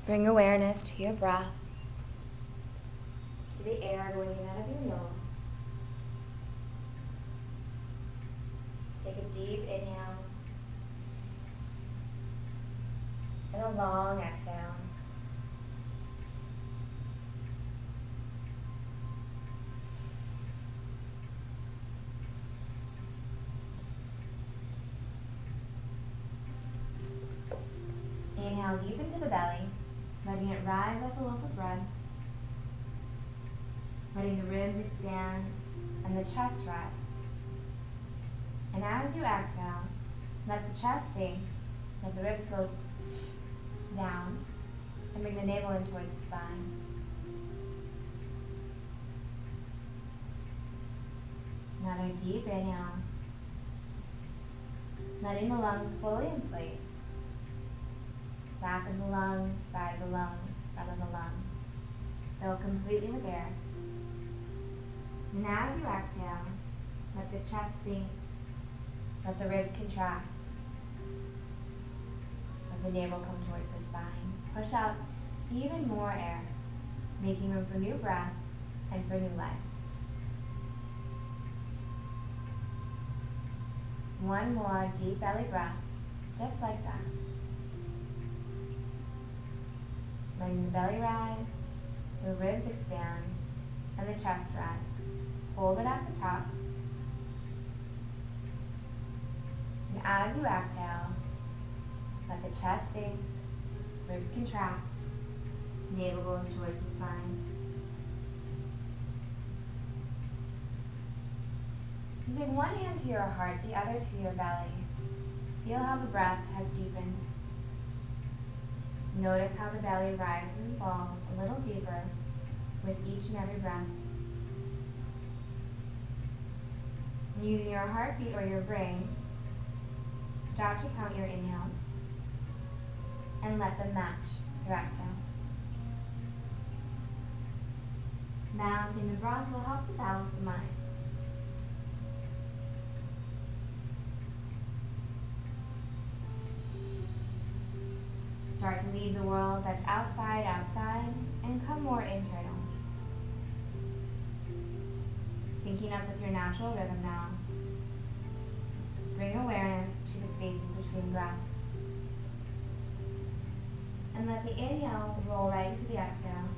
Bring awareness to your breath, to the air going in out of your nose. Take a deep inhale and a long exhale. Inhale deep into the belly, letting it rise like a loaf of bread, letting the ribs expand and the chest rise. And as you exhale, let the chest sink, let the ribs go down, and bring the navel in towards the spine. Another deep inhale, letting the lungs fully inflate. Back of the lungs, side of the lungs, front of the lungs. Fill completely with air. And as you exhale, let the chest sink, let the ribs contract. Let the navel come towards the spine. Push out even more air, making room for new breath and for new life. One more deep belly breath, just like that. Letting the belly rise, the ribs expand, and the chest rise. Hold it at the top. And as you exhale, let the chest sink, ribs contract, navel goes towards the spine. And take one hand to your heart, the other to your belly. Feel how the breath has deepened. Notice how the belly rises and falls a little deeper with each and every breath. And using your heartbeat or your brain, start to count your inhales and let them match your exhale. Balancing the breath will help to balance the mind. Start to leave the world that's outside, and come more internal. Syncing up with your natural rhythm now. Bring awareness to the spaces between breaths. And let the inhale roll right into the exhale.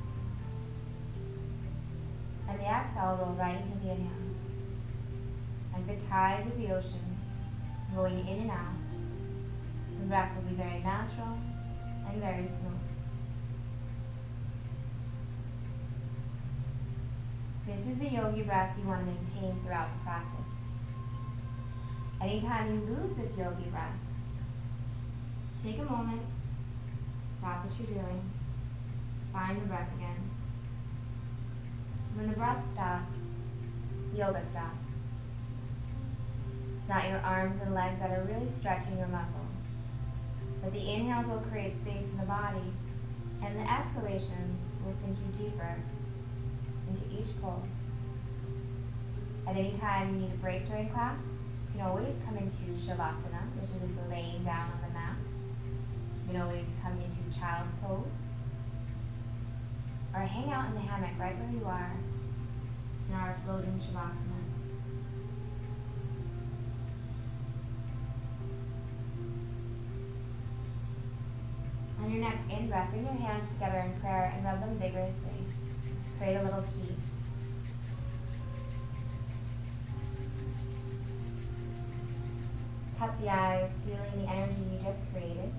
And the exhale roll right into the inhale. Like the tides of the ocean going in and out. The breath will be very natural and very smooth. This is the yogi breath you want to maintain throughout the practice. Anytime you lose this yogi breath, take a moment, stop what you're doing, find the breath again. When the breath stops, yoga stops. It's not your arms and legs that are really stretching your muscles. But the inhales will create space in the body, and the exhalations will sink you deeper into each pose. At any time you need a break during class, you can always come into Shavasana, which is just laying down on the mat. You can always come into child's pose, or hang out in the hammock right where you are in our floating Shavasana. On your next in-breath, bring your hands together in prayer and rub them vigorously. Create a little heat. Cup the eyes, feeling the energy you just created.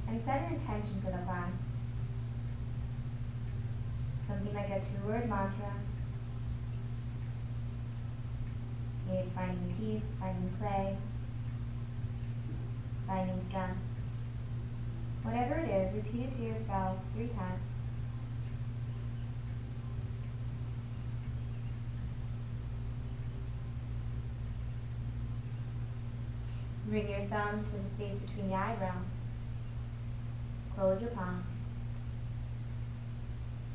And set an intention for the class. Something like a 2-word mantra. Maybe it's finding peace, finding play, finding strength. Whatever it is, repeat it to yourself 3 times. Bring your thumbs to the space between the eyebrows. Close your palms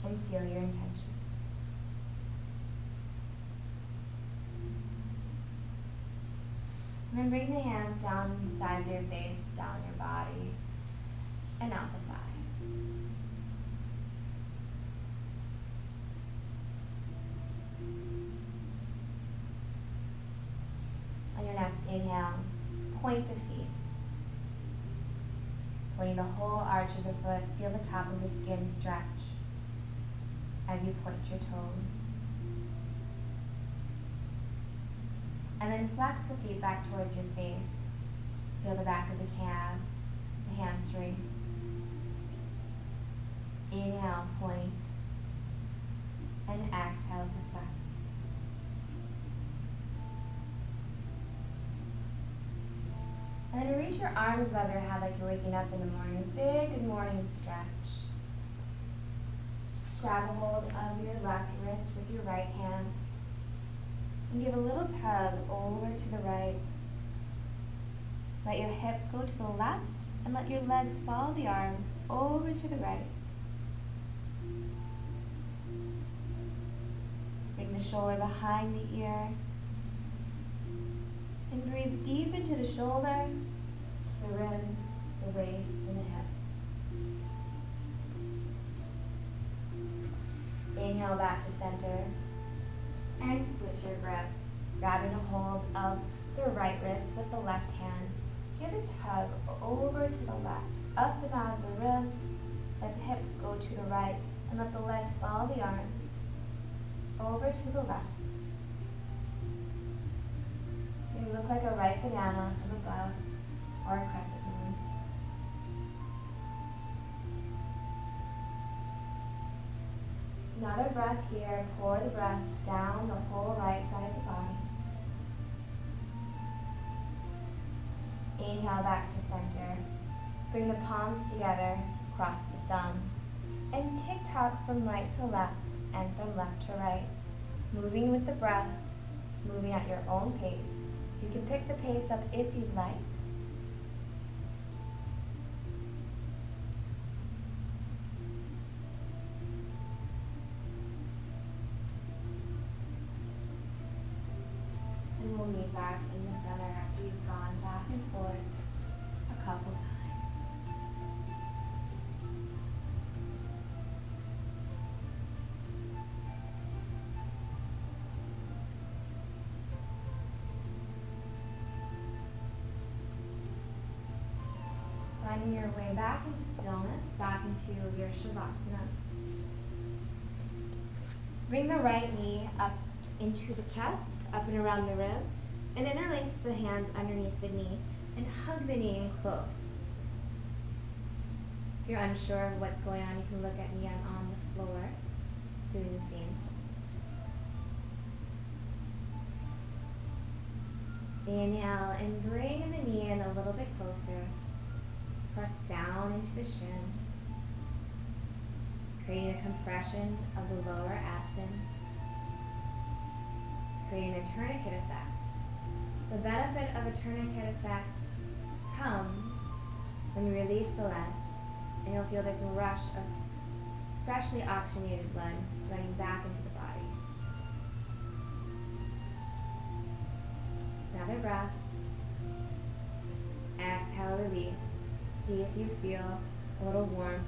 and seal your intention. And then bring the hands down the sides of your face, down your body, and out the thighs. On your next inhale, point the feet. Pointing the whole arch of the foot, feel the top of the skin stretch as you point your toes. And then flex the feet back towards your face. Feel the back of the calves, the hamstrings. Inhale, point, and exhale to flex. And then reach your arms above your head like you're waking up in the morning. Big morning stretch. Grab a hold of your left wrist with your right hand. And give a little tug over to the right. Let your hips go to the left and let your legs follow the arms over to the right. Bring the shoulder behind the ear. And breathe deep into the shoulder, the ribs, the waist, and the hip. Inhale back to center. And switch your grip, grabbing a hold of the right wrist with the left hand. Give a tug over to the left, up and out of the ribs. Let the hips go to the right, and let the legs follow the arms. Over to the left. You look like a ripe banana up above, or a crescent moon. Another breath here. Pour the breath down the whole right side of the body. Inhale back to center. Bring the palms together, cross the thumbs, and tick-tock from right to left and from left to right. Moving with the breath, moving at your own pace. You can pick the pace up if you'd like. And we'll meet back in the center after you've gone back and forth a couple times. Finding your way back into stillness, back into your Shavasana. Bring the right knee up into the chest, up and around the ribs, and interlace the hands underneath the knee and hug the knee in close. If you're unsure of what's going on, you can look at me. I'm on the floor doing the same pose. Inhale and bring the knee in a little bit closer. Press down into the shin, creating a compression of the lower abdomen, creating a tourniquet effect. The benefit of a tourniquet effect comes when you release the leg, and you'll feel this rush of freshly oxygenated blood running back into the body. Another breath. Exhale, release. See if you feel a little warmth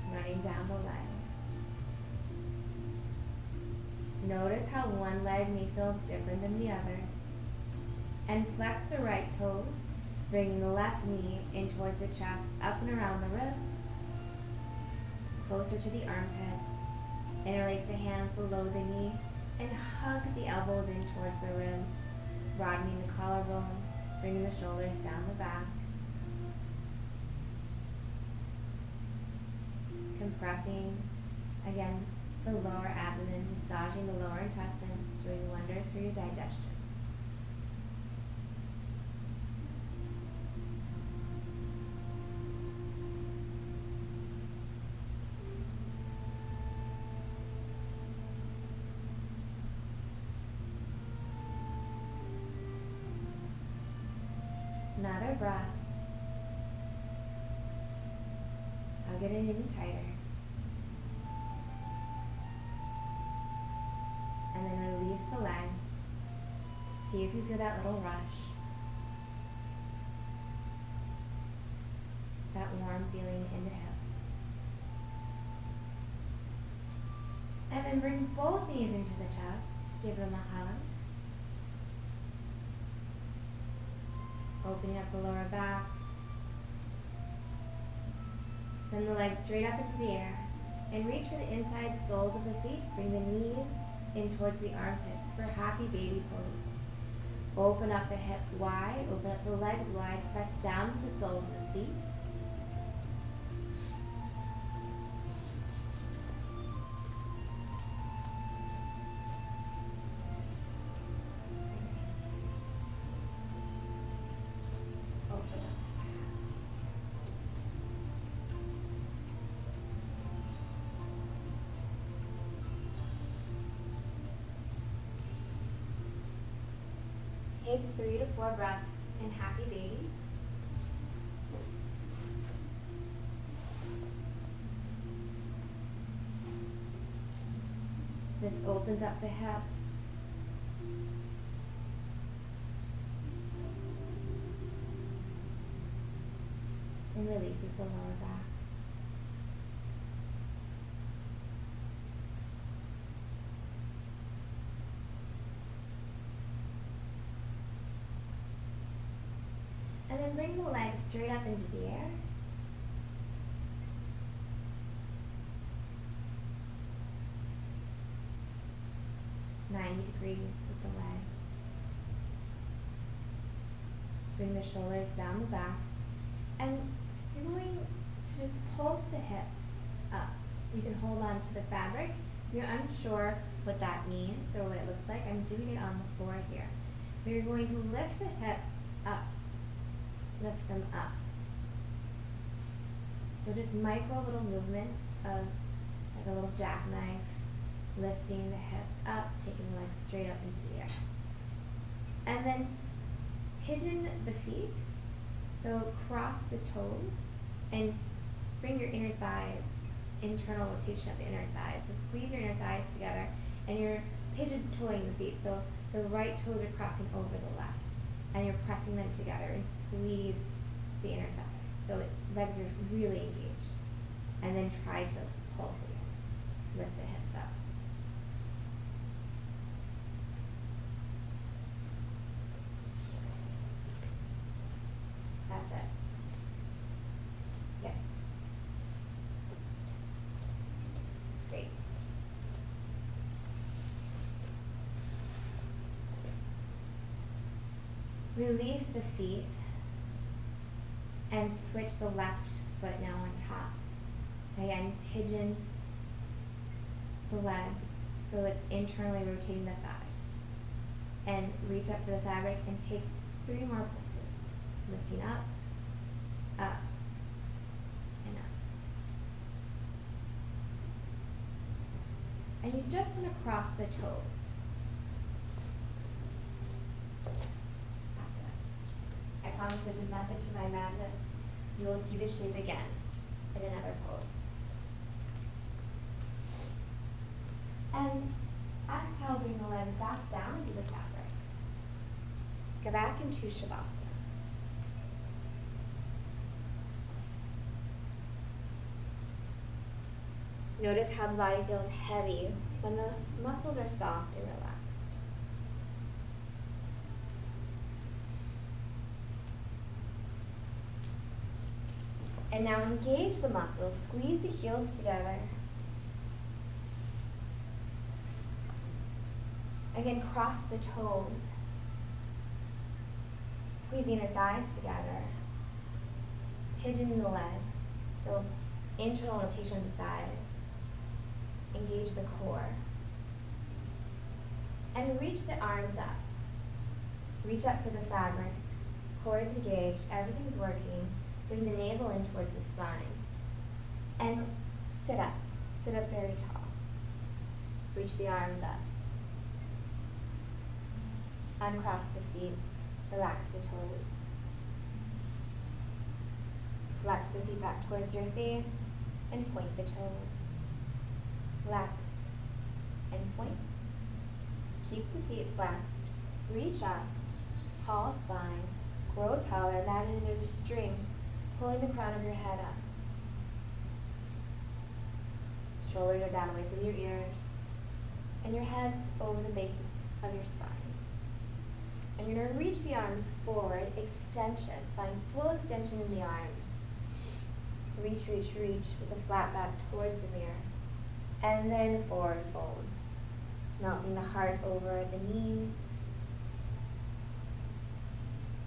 running down the leg. Notice how one leg may feel different than the other. And flex the right toes, bringing the left knee in towards the chest, up and around the ribs, closer to the armpit. Interlace the hands below the knee and hug the elbows in towards the ribs, broadening the collarbones, bringing the shoulders down the back. Compressing, again, the lower abdomen, massaging the lower intestines, doing wonders for your digestion. Another breath. Hug it in even tighter. And then release the leg. see if you feel that little rush. That warm feeling in the hip. And then bring both knees into the chest. Give them a hug. Opening up the lower back. Send the legs straight up into the air. And reach for the inside soles of the feet. Bring the knees in towards the armpits for happy baby pose. Open up the hips wide. Open up the legs wide. Press down to the soles of the feet. Take 3 to 4 breaths in happy baby. This opens up the hips. And releases the lower back. And then bring the legs straight up into the air. .90 with the legs. Bring the shoulders down the back. And you're going to just pulse the hips up. You can hold on to the fabric. If you're unsure what that means or what it looks like, I'm doing it on the floor here. So you're going to lift the hips up. Lift them up. So just micro little movements of like a little jackknife, lifting the hips up, taking the legs straight up into the air. And then pigeon the feet. So cross the toes and bring your inner thighs, internal rotation of the inner thighs. So squeeze your inner thighs together and you're pigeon toeing the feet. So the right toes are crossing over the left. And you're pressing them together and squeeze the inner thighs. So legs are really engaged. And then try to pulse again. Lift the hips up. That's it. Yes. Great. Release the feet and switch the left foot now on top. Again, pigeon the legs so it's internally rotating the thighs. And reach up to the fabric and take 3 more pulses. Lifting up, up, and up. And you just want to cross the toes. I promise there's a method to my madness. You will see the shape again in another pose. And exhale, bring the legs back down into the fabric. Go back into Shavasana. Notice how the body feels heavy when the muscles are soft and relaxed. And now engage the muscles, squeeze the heels together. Again, cross the toes. Squeeze the inner thighs together. Pigeon the legs. So internal rotation of the thighs. Engage the core. And reach the arms up. Reach up for the fabric. Core is engaged, everything's working. Bring the navel in towards the spine. And sit up. Sit up very tall. Reach the arms up. Uncross the feet. Relax the toes. Relax the feet back towards your face and point the toes. Relax and point. Keep the feet flexed. Reach up, tall spine, grow taller. Imagine there's a string pulling the crown of your head up. Shoulders are down away from your ears, and your head's over the base of your spine. And you're going to reach the arms forward, extension. Find full extension in the arms. Reach, reach, reach with the flat back towards the mirror. And then forward fold. Melting the heart over the knees.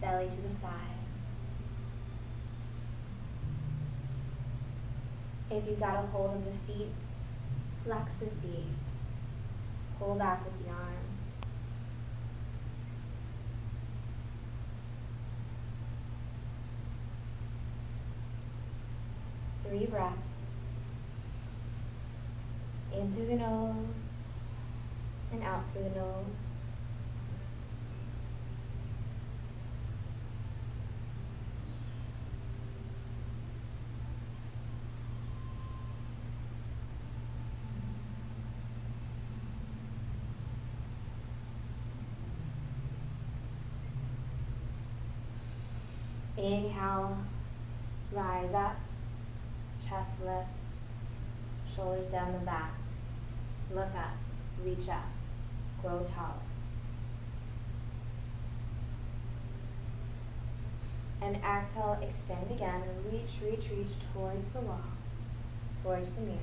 Belly to the thighs. If you've got a hold of the feet, flex the feet. Pull back with the arms. Three breaths. In through the nose and out through the nose. Inhale, rise up, chest lifts, shoulders down the back, look up, reach up, grow taller. And exhale, extend again, and reach, reach, reach towards the wall, towards the mirror.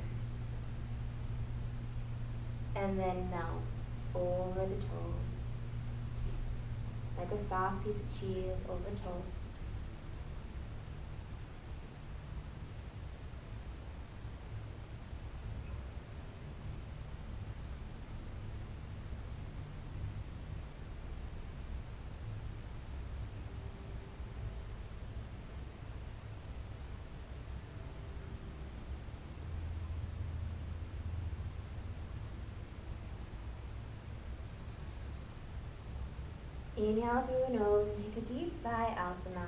And then melt over the toes, like a soft piece of cheese over toast. Inhale through the nose and take a deep sigh out the mouth.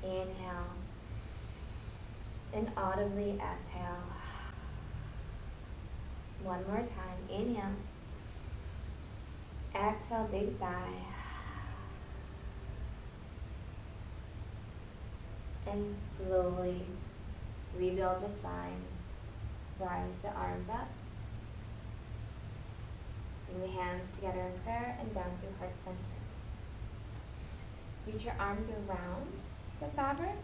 Inhale. And audibly exhale. One more time. Inhale. Exhale, big sigh. And slowly rebuild the spine. Rise the arms up. Bring the hands together in prayer and down through heart center. Reach your arms around the fabric.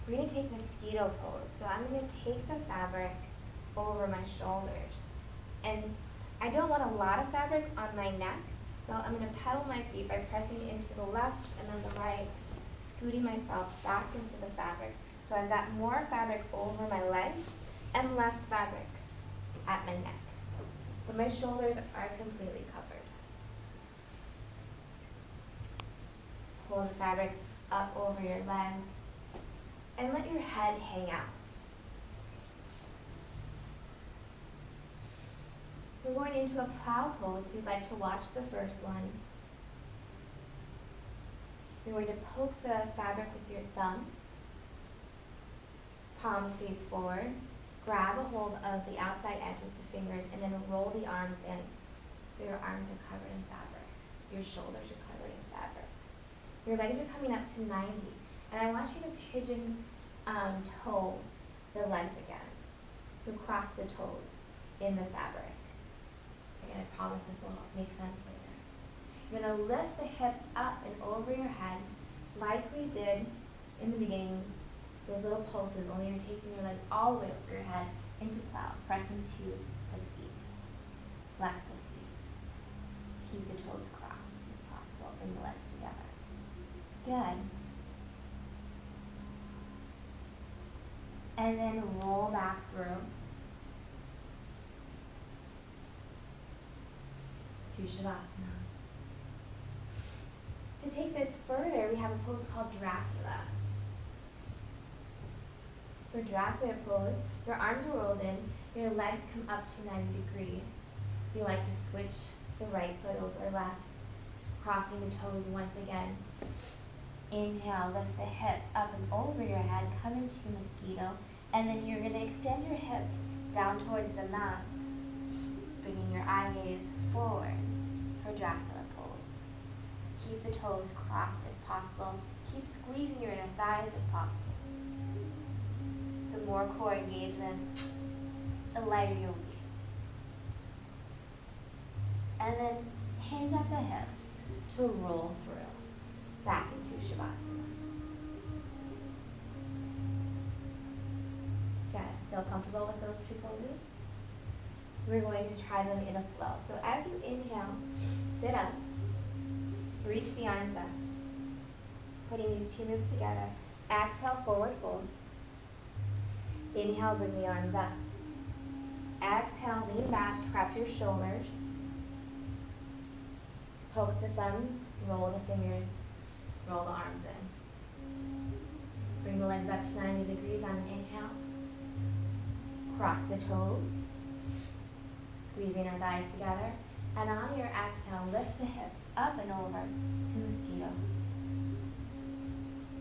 We're going to take mosquito pose. So I'm going to take the fabric over my shoulders. And I don't want a lot of fabric on my neck, so I'm going to pedal my feet by pressing into the left and then the right, scooting myself back into the fabric. So I've got more fabric over my legs and less fabric at my neck. But my shoulders are completely covered. Pull the fabric up over your legs and let your head hang out. We're going into a plow pose if you'd like to watch the first one. You're going to poke the fabric with your thumbs, palms face forward, grab a hold of the outside edge with the fingers, and then roll the arms in. So your arms are covered in fabric. Your shoulders are covered in fabric. Your legs are coming up to 90. And I want you to pigeon toe the legs again. So cross the toes in the fabric. And I promise this will make sense later. You're going to lift the hips up and over your head like we did in the beginning. Those little pulses, only you're taking your legs all the way over your head into plow. Press into the feet. Flex the feet. Keep the toes crossed if possible. Bring the legs together. Good. And then roll back through to Shavasana. To take this further, we have a pose called Dracula. For Dracula pose, your arms are rolled in, your legs come up to 90 degrees. You like to switch the right foot over left, crossing the toes once again. Inhale, lift the hips up and over your head, come into mosquito, and then you're going to extend your hips down towards the mat, bringing your eye gaze forward for Dracula pose. Keep the toes crossed if possible. Keep squeezing your inner thighs if possible. The more core engagement, the lighter you'll be. And then hinge at the hips to roll through, back into Shavasana. Good. Feel comfortable with those two poses? We're going to try them in a flow. So as you inhale, sit up, reach the arms up, putting these two moves together. Exhale, forward fold. Inhale, bring the arms up. Exhale, lean back, prep your shoulders. Poke the thumbs, roll the fingers, roll the arms in. Bring the legs up to 90 degrees on an inhale. Cross the toes, squeezing our thighs together. And on your exhale, lift the hips up and over to mosquito.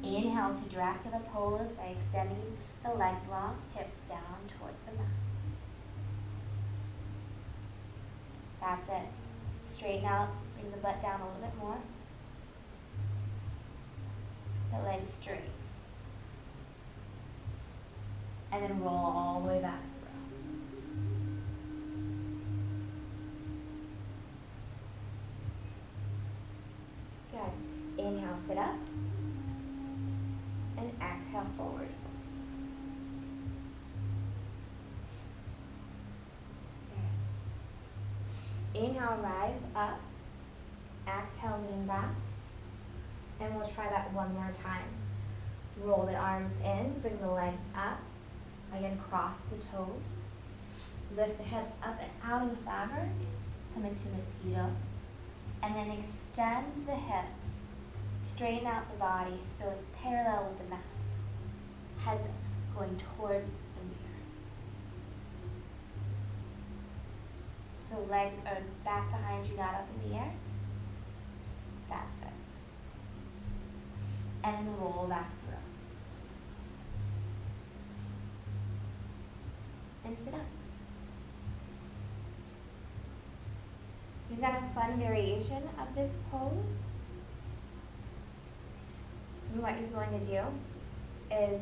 Inhale to Dracula pose by extending the legs long, hips down towards the mat. That's it. Straighten out, bring the butt down a little bit more. The legs straight. And then roll all the way back through. Good. Inhale, sit up. And exhale, forward. Good. Inhale, rise up. Exhale, lean back. And we'll try that one more time. Roll the arms in, bring the legs up. Again, cross the toes. Lift the hips up and out of the fabric. Come into mosquito. And then extend the hips. Straighten out the body so it's parallel with the mat. Head going towards the mirror. So legs are back behind you, not up in the air. That's it. And roll back through. And sit up. We've got a fun variation of this pose. And what you're going to do is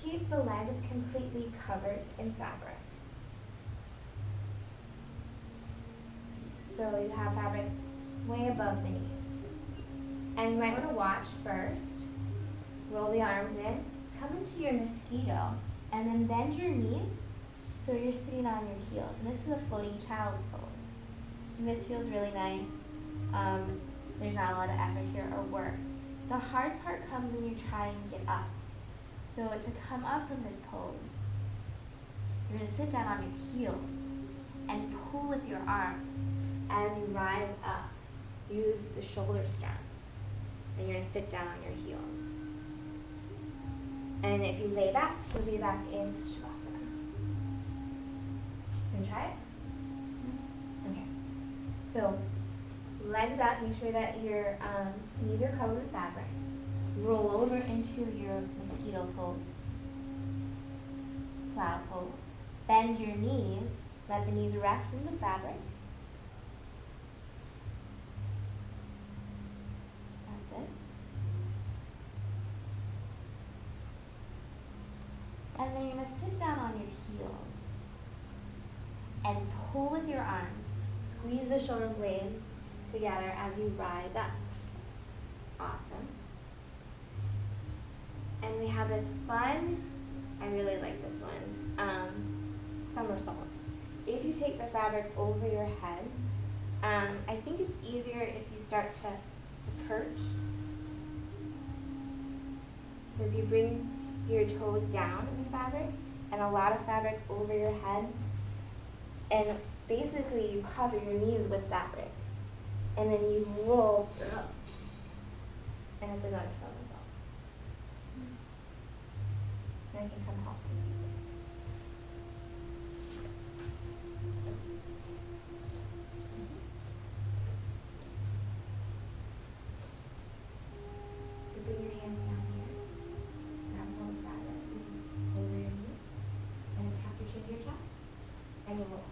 keep the legs completely covered in fabric. So you have fabric way above the knees. And you might want to watch first. Roll the arms in, come into your mosquito, and then bend your knees so you're sitting on your heels. And this is a floating child's pose. And this feels really nice. There's not a lot of effort here or work. The hard part comes when you try and get up. So to come up from this pose, you're going to sit down on your heels and pull with your arms as you rise up. Use the shoulder strap. And you're going to sit down on your heels. And if you lay back, you'll be back in Shavasana. So try it? Okay. So legs up, make sure that your knees are covered with fabric. Roll over into your mosquito pose. Plow pose. Bend your knees, let the knees rest in the fabric. That's it. And then you're going to sit down on your heels and pull with your arms. Squeeze the shoulder blades together as you rise up. Awesome. And we have this fun, I really like this one, somersault. If you take the fabric over your head, I think it's easier if you start to perch. So if you bring your toes down in the fabric and a lot of fabric over your head, and basically you cover your knees with fabric, and then you roll through, and it's another somersault. Then I can come help you. So bring your hands down here, grab hold of fabric over your knees, and then tap your chin to your chest, and you roll.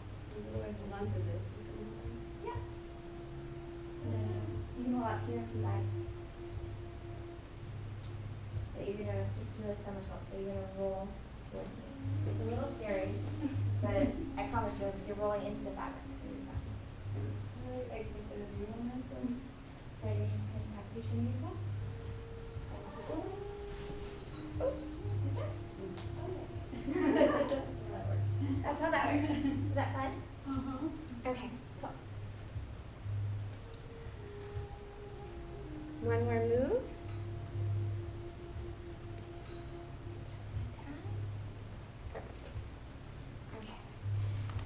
here if you like. But you're going to just do a somersault, so you're going to roll towards me. It's a little scary, but I promise you're rolling into the fabric, so you're fine. I think there's a real momentum. So you're just going to tuck your chin in your chest. Oh, That works. that's how that works. Is that fun? Uh-huh. Okay, so. One more move. Perfect. Okay.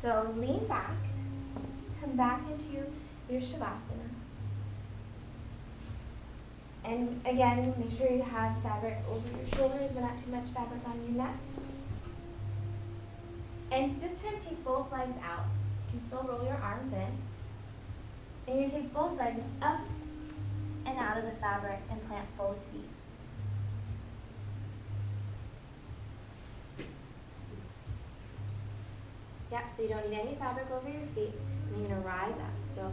So lean back. Come back into your Shavasana. And again, make sure you have fabric over your shoulders, but not too much fabric on your neck. And this time, take both legs out. You can still roll your arms in. And you're going to take both legs up and out of the fabric and plant both feet. Yep, so you don't need any fabric over your feet. And you're going to rise up. So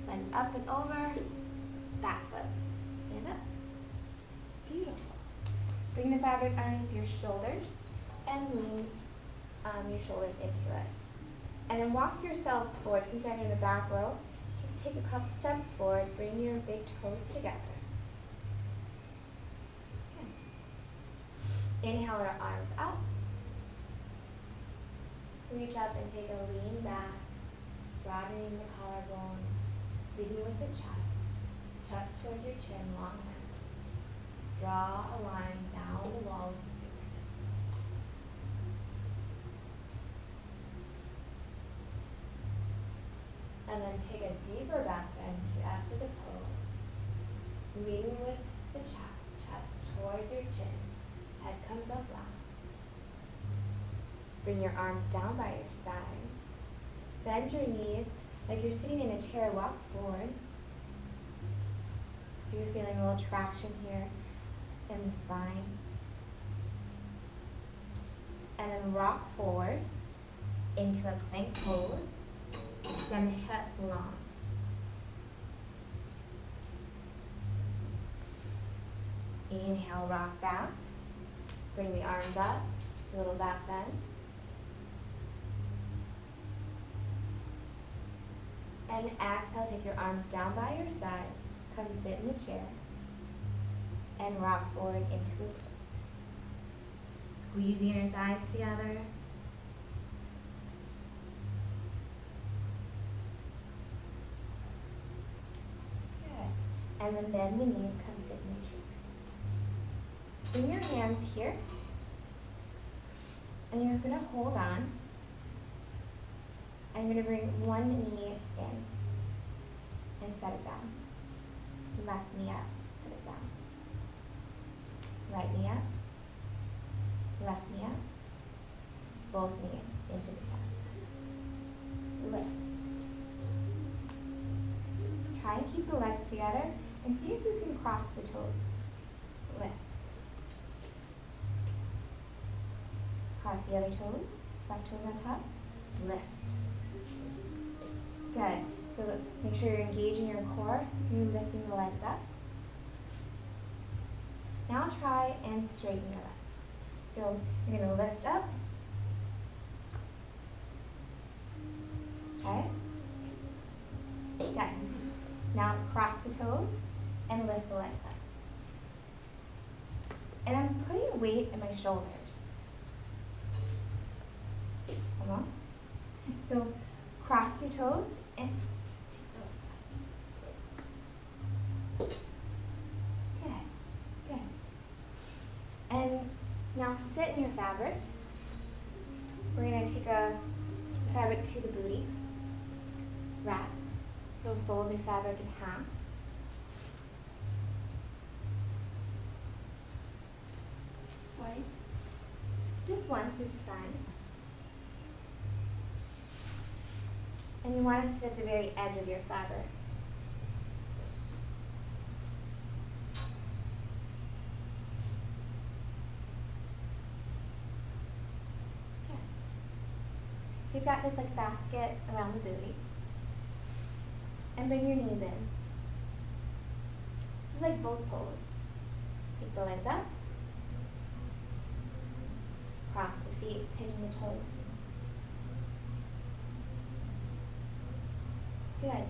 legs up and over, back foot. Stand up. Beautiful. Bring the fabric underneath your shoulders and lean your shoulders into it. And then walk yourselves forward. Since you guys are in the back row, just take a couple steps forward. Bring your big toes together. Okay. Inhale our arms up. Reach up and take a lean back, broadening the collarbones, leading with the chest. Chest towards your chin, long neck. Draw a line down the wall of the fingertips. And then take a deeper breath in to exit the pose. Leading with the chest towards your chin. Head comes up last. Bring your arms down by your side. Bend your knees like you're sitting in a chair, walk forward. So you're feeling a little traction here in the spine. And then rock forward into a plank pose. Extend the hips long. Inhale, rock back. Bring the arms up, a little back bend. And exhale, take your arms down by your sides. Come sit in the chair. And rock forward into a plank. Squeeze the inner thighs together. Good. And then bend the knees, come sit in the chair. Bring your hands here. And you're going to hold on. I'm going to bring one knee in and set it down. Left knee up, set it down. Right knee up, left knee up, both knees into the chest. Lift. Try and keep the legs together and see if you can cross the toes. Lift. Cross the other toes, left toes on top, lift. Good. So make sure you're engaging your core. You're lifting the legs up. Now try and straighten your legs. So you're going to lift up. Okay. Good. Now cross the toes and lift the legs up. And I'm putting a weight in my shoulders. Come on. So cross your toes and take the legs up. Good. Good. And now sit in your fabric. We're going to take a fabric to the booty. Wrap. So fold your fabric in half. Twice. Just once is fine. And you want to sit at the very edge of your fabric. Okay. So you've got this like basket around the booty. And bring your knees in. This is like both poses. Take the legs up. Cross the feet, pigeon the toes. Good.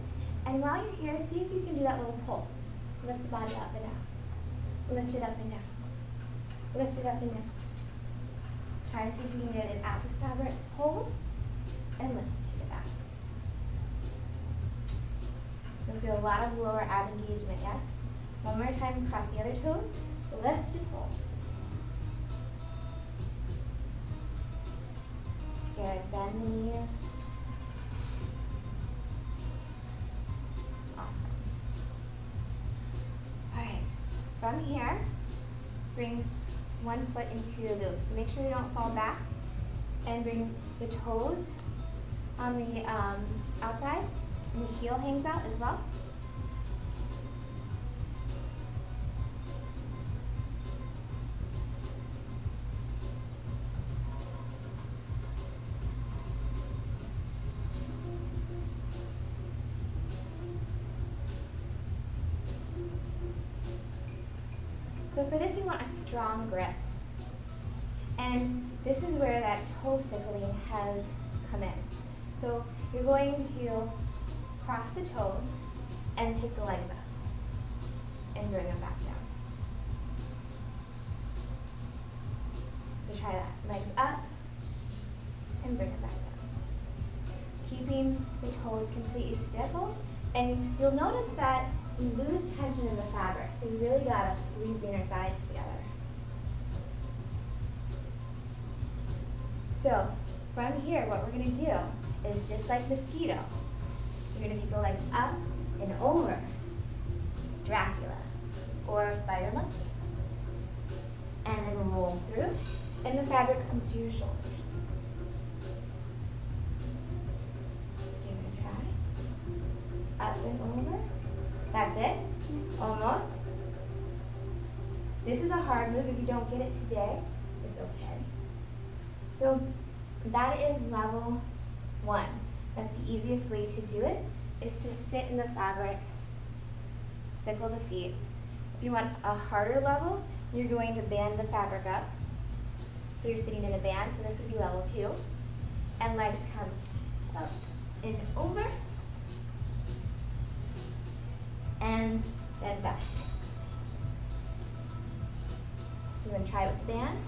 And while you're here, see if you can do that little pulse. Lift the body up and down. Lift it up and down. Lift it up and down. Try and see if you can get it out of the fabric. Hold and lift. Take it back. You'll feel a lot of lower ab engagement, yes? One more time, cross the other toes. Lift and hold. Good. Bend the knees. Awesome. All right. From here, bring one foot into your loop. So make sure you don't fall back, and bring the toes on the outside, and the heel hangs out as well. So for this, we want a strong grip. And this is where that toe sickling has come in. So you're going to cross the toes and take the legs up and bring them back down. So try that. Legs up and bring it back down. Keeping the toes completely stiffled. And you'll notice that you lose tension in the fabric, so you really gotta squeeze the inner thighs together. So from here, what we're gonna do is just like mosquito. You're gonna take the legs up and over, Dracula, or SpiderMonkey. And then roll through, and the fabric comes to your shoulders. Give it a try. Up and over. That's it. Almost. This is a hard move. If you don't get it today, it's okay. So that is level 1. That's the easiest way to do it, is to sit in the fabric, sickle the feet. If you want a harder level, you're going to band the fabric up. So you're sitting in a band, so this would be level 2. And legs come up and over. And then back. So then try it with the band,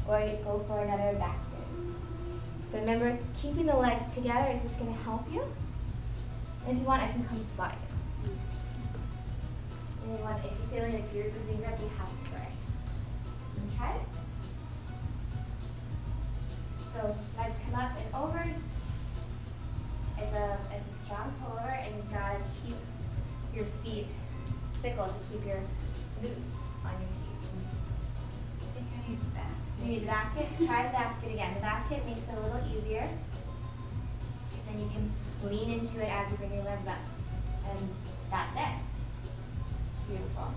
or you go for another back spin. But remember, keeping the legs together is what's going to help you. And if you want, I can come squat you. And if you feel like you're losing grip, you have spray. So try it. So legs come up and over. It's a strong puller, and you've got to keep your feet sickle to keep your loops on your feet. I think I need the basket. You need the basket? Try the basket again. The basket makes it a little easier. Then you can lean into it as you bring your legs up. And that's it. Beautiful.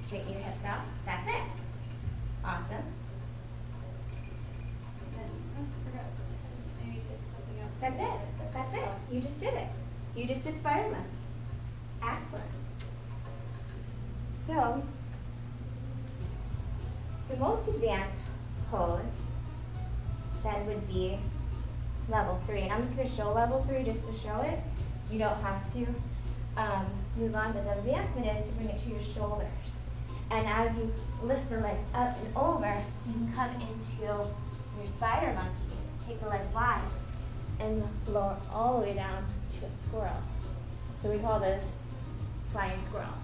Straighten your hips out. That's it. Awesome. I forgot. Maybe did something else. That's it. That's it. You just did it. You just did SpiderMonkey. Excellent. So, the most advanced pose then would be level 3. And I'm just going to show level 3 just to show it. You don't have to move on, but the advancement is to bring it to your shoulders. And as you lift the legs up and over, you can come into your SpiderMonkey. Take the legs wide and lower all the way down to a squirrel. So we call this flying squirrel.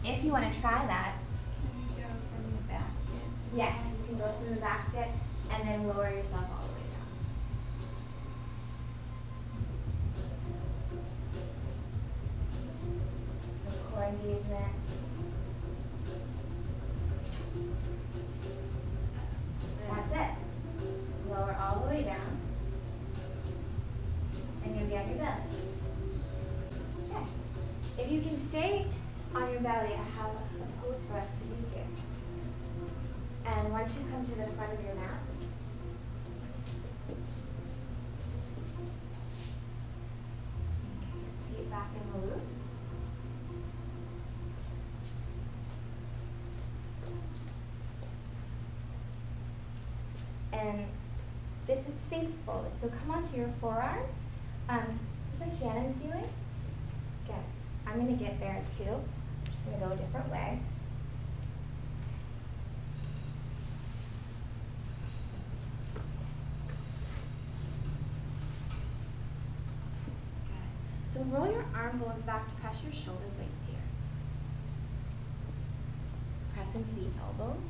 If you want to try that, Can you go from the basket? yes, you can go through the basket and then lower yourself all the way down. So core engagement. That's it. Lower all the way down. And you'll be on your belly. Okay. If you can stay on your belly, I have a pose for us to do here. And once you come to the front of your mat, feet back in the loop. So come onto your forearms, just like Shannon's doing. Good. I'm going to get there too. I'm just going to go a different way. Good. So roll your arm bones back to press your shoulder blades here. Press into the elbows.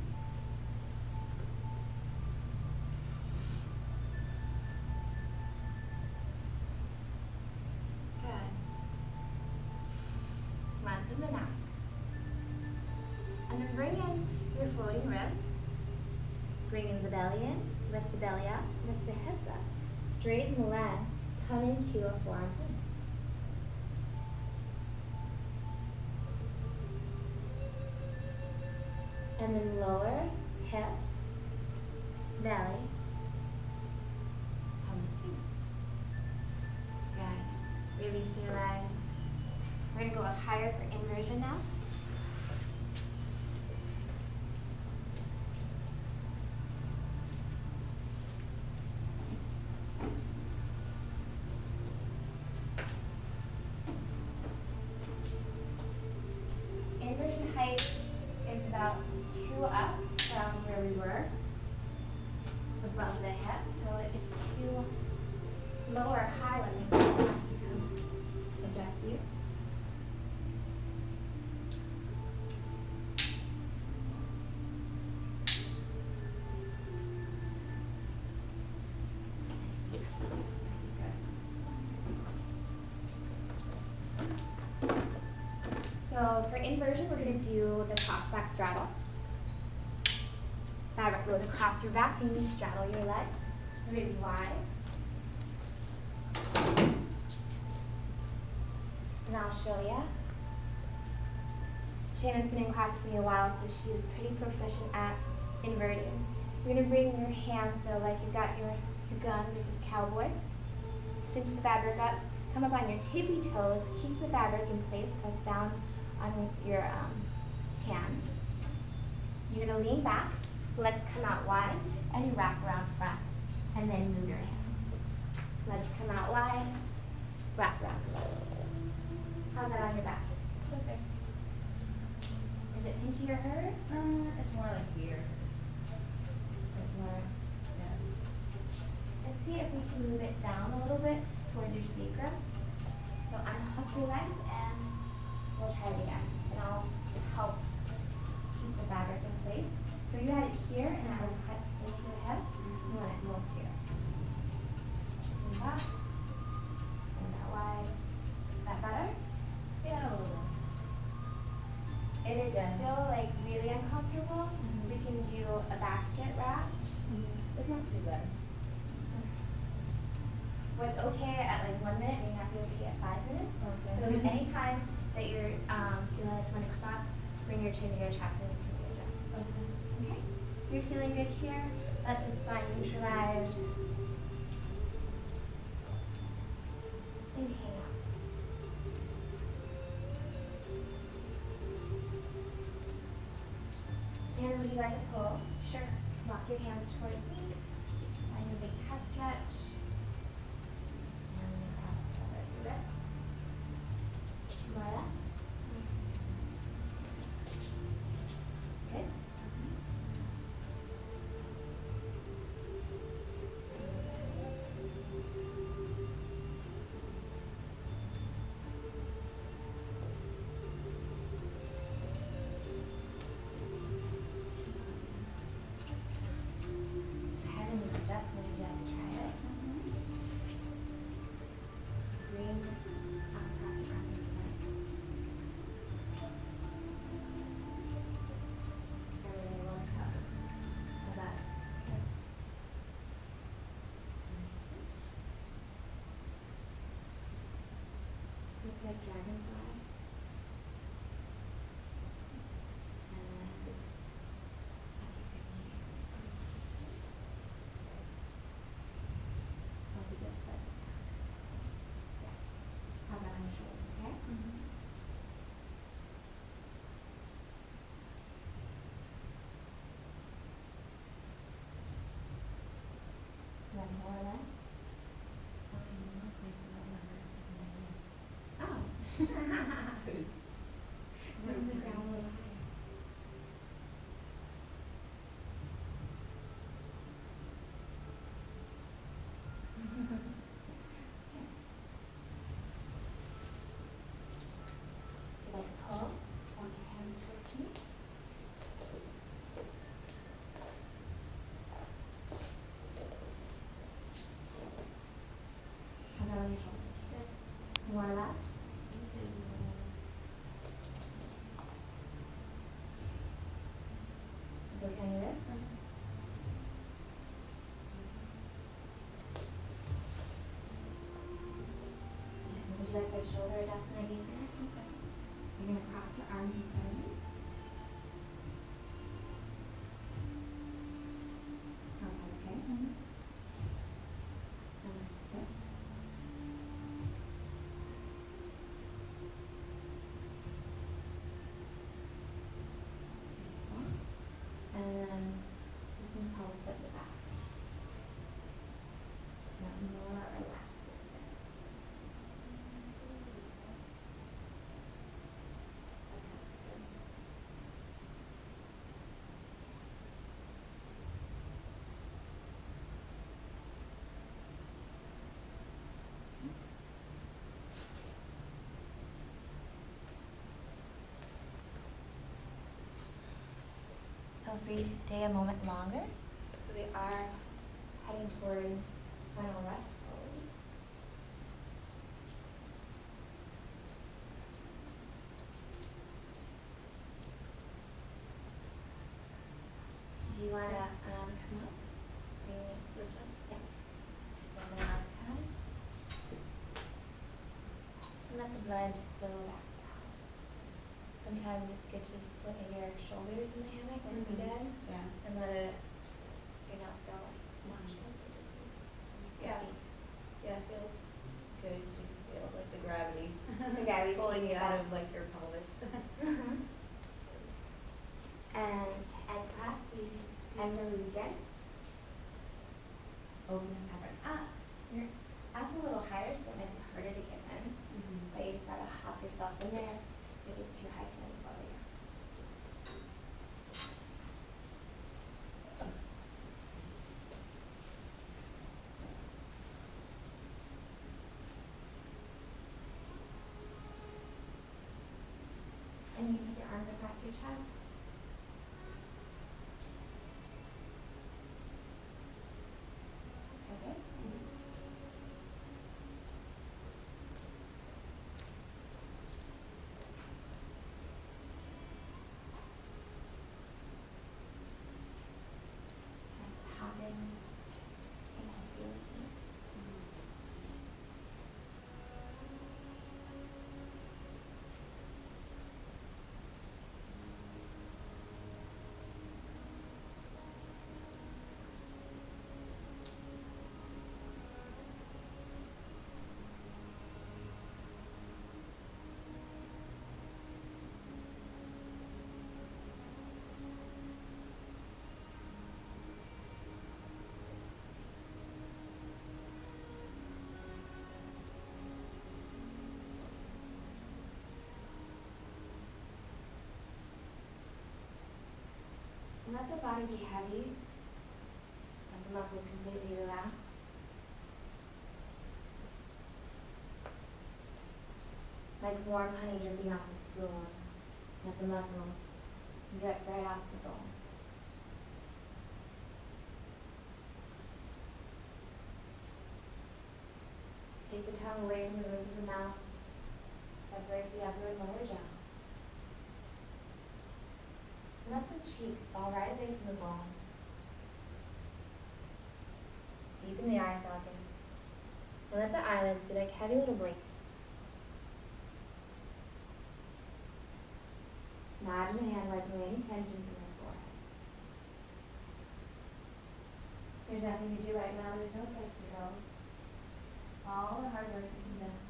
Lengthen the neck. And then bring in your floating ribs. Bring in the belly in, lift the belly up, lift the hips up. Straighten the legs, come into a forearm plank. And then lower hips, belly, palm to face. Good. Release your legs. We're going to go up higher for inversion now. Inversion height is about 2 up from where we were, above the hip. So if it's too low or high, let me adjust you. So for inversion, we're going to do the cross back straddle. Fabric goes across your back and you straddle your legs really wide. And I'll show you. Shannon's been in class with me a while, so she's pretty proficient at inverting. You're going to bring your hands, so like you've got your guns or your cowboy. Cinch the fabric up, come up on your tippy toes, keep the fabric in place, press down on your hands. You're going to lean back, legs come out wide, and you wrap around front, and then move your hands. Legs come out wide, wrap around front. How's that on your back? Okay. Is it pinchy or hurt? It's more like weird. It's more. Yeah. Let's see if we can move it down a little bit towards your sacrum. So unhook your legs and we'll try it again. And I'll help keep the fabric in place. So you had it here and I will cut into your hip. You want it more here. And back. And that wide. Is that better? Yeah, a little bit. It is still like really uncomfortable. We can do a basket wrap. It's not too bad. What's okay at like 1 minute may not be okay at 5 minutes. Okay. So anytime that you're feeling like you want to come up, bring your chin to your chest and you can readjust. Okay. You're feeling good here. Let the spine neutralize. Inhale. Shannon, would you like to pull? Sure. Walk your hands towards me. Find a big cat stretch. And across the wrist. More left. Good. I haven't used adjustment. Would you like to try it? Green across your back and front. Everything looks up. How's that? Okay. Looks like dragonfly. And then I'll do this foot. Yes. How's that on your shoulder, okay? One more left. More left. Is it okay on your wrist? Would you like my shoulder adjustment I gave you? Okay. You're going to cross your arms in front of you. How's that okay? And let's sit. And then this one's called flip the back. To have more relaxed like this. Feel free to stay a moment longer. We are heading towards final rest pose. Do you want to come up? Bring this one? Yeah. One more at a time. And let the blood just flow back down. Sometimes it's good to split your shoulders in the hammock like we did. Yeah. And let it, so you don't feel like nauseous. Yeah. Yeah, it feels good. You can feel like the gravity. The gravity's pulling you taking out it of like your pelvis. And to end class, we end where we begin. Open the pattern up. You're up a little higher, so it might be harder to get in. But you just gotta hop yourself in there. If it's too high, then slow you. And you put your arms across your chest. Okay. And just hopping and happy with me. Let the body be heavy. Let the muscles completely relax. Like warm honey dripping off the spoon. Let the muscles drip right off the bone. Take the tongue away from the roof of the mouth. Separate the upper and lower jaw. Let the cheeks fall right away from the bone. Deepen the eye sockets. And let the eyelids be like heavy little blankets. Imagine a hand wiping away any tension from your forehead. There's nothing to do right now. There's no place to go. All the hard work has been done.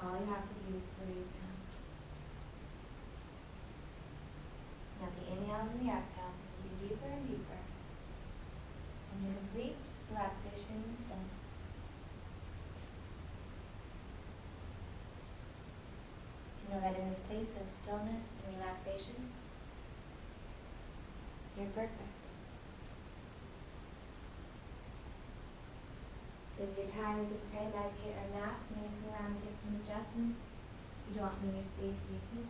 All you have to do is breathe now. Now the inhales and the exhales sink you deeper and deeper into complete relaxation and stillness. You know that in this place of stillness and relaxation, you're perfect. This is your time. You can pray, meditate, or nap. I'm going to come around and give some adjustments. You don't need your space, you can.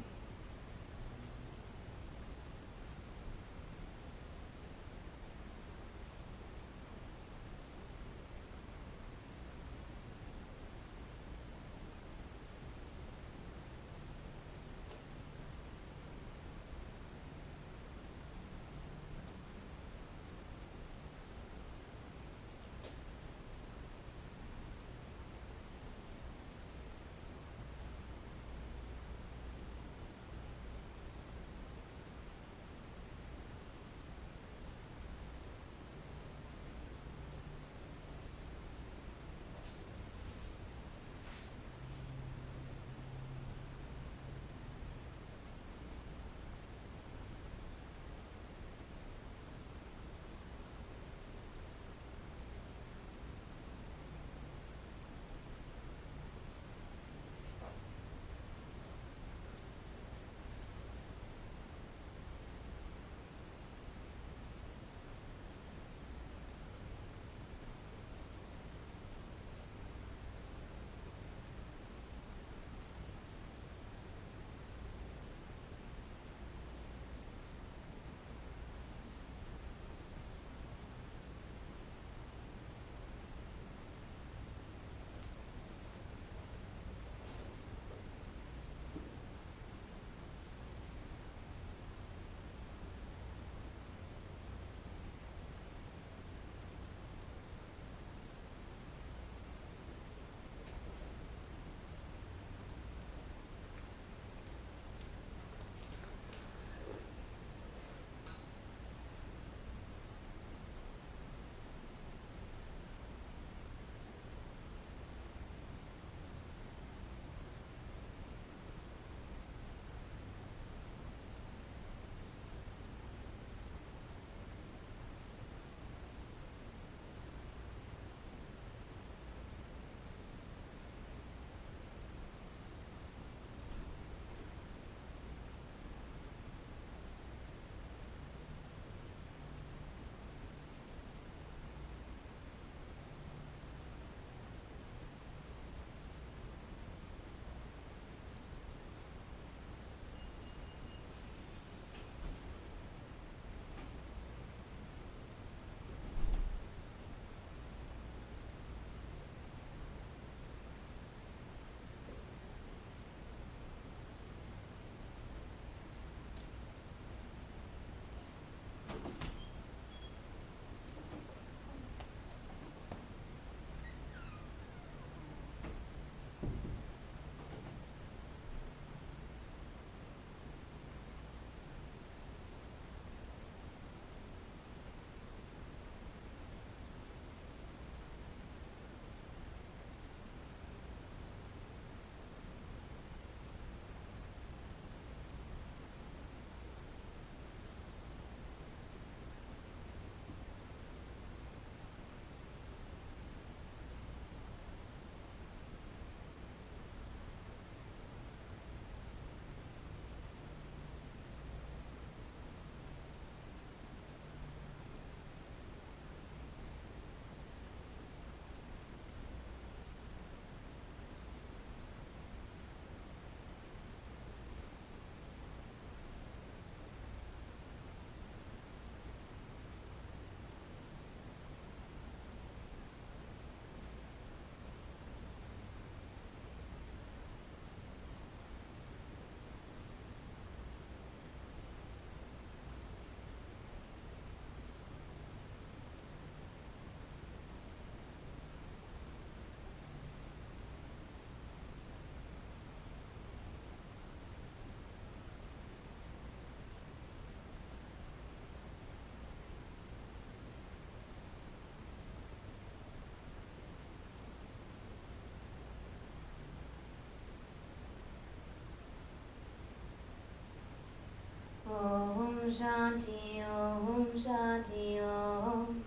Shanti Om. Shanti Om.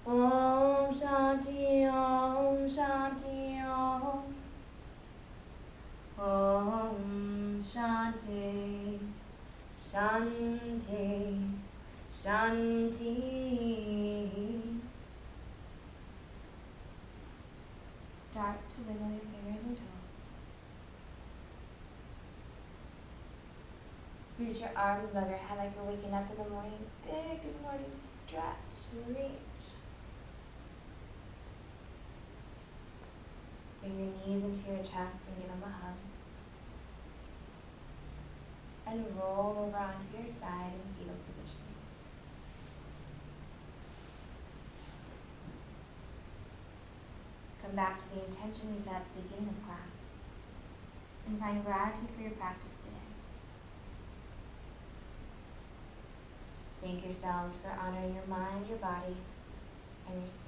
Om Shanti Om. Shanti Om. Om Shanti. Shanti. Shanti. Start to wiggle your fingers and toes. Reach your arms above your head like you're waking up in the morning. Big good morning stretch and reach. Bring your knees into your chest and give them a hug. And roll over onto your side in fetal position. Come back to the intention we set at the beginning of class and find gratitude for your practice today. Thank yourselves for honoring your mind, your body, and your spirit.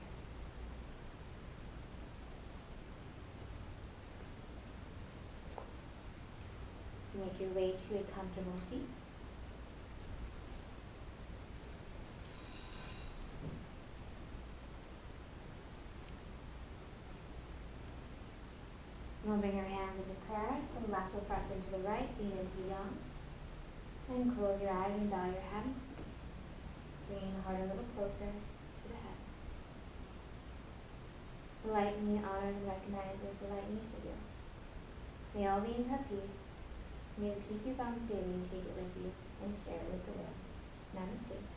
Make your way to a comfortable seat. We'll bring your hands into prayer. The left will press into the right, lean into yang. And close your eyes and bow your head. Bringing the heart a little closer to the head. The light in me honors and recognizes the light in each of you. May all beings have peace. May the peace you found today you take it with you and share it with the world. Namaste.